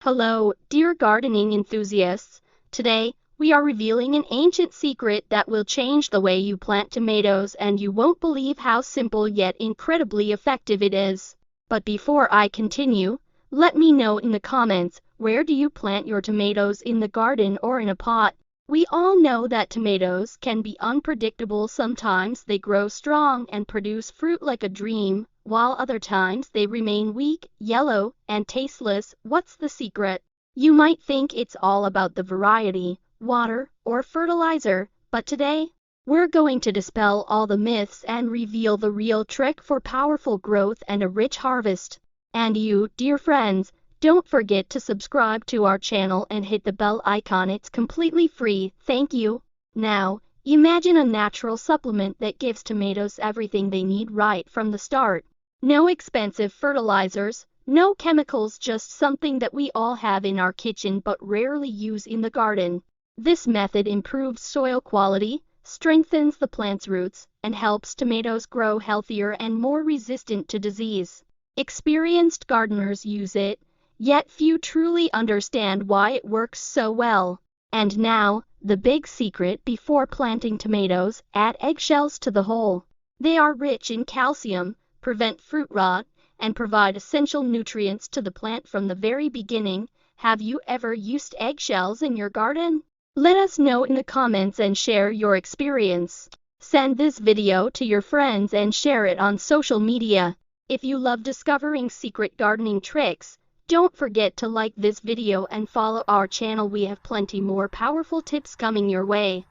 Hello, dear gardening enthusiasts. Today, we are revealing an ancient secret that will change the way you plant tomatoes, and you won't believe how simple yet incredibly effective it is. But before I continue, let me know in the comments, where do you plant your tomatoes, in the garden or in a pot? We all know that tomatoes can be unpredictable. Sometimes they grow strong and produce fruit like a dream, while other times they remain weak, yellow, and tasteless. What's the secret? You might think it's all about the variety, water, or fertilizer, but today, we're going to dispel all the myths and reveal the real trick for powerful growth and a rich harvest. And you, dear friends, don't forget to subscribe to our channel and hit the bell icon. It's completely free. Thank you. Now, imagine a natural supplement that gives tomatoes everything they need right from the start. No expensive fertilizers, no chemicals, just something that we all have in our kitchen but rarely use in the garden. This method improves soil quality, strengthens the plant's roots, and helps tomatoes grow healthier and more resistant to disease. Experienced gardeners use it, yet few truly understand why it works so well. And now, the big secret: before planting tomatoes, add eggshells to the hole. They are rich in calcium, prevent fruit rot, and provide essential nutrients to the plant from the very beginning. Have you ever used eggshells in your garden? Let us know in the comments and share your experience. Send this video to your friends and share it on social media. If you love discovering secret gardening tricks, don't forget to like this video and follow our channel. We have plenty more powerful tips coming your way.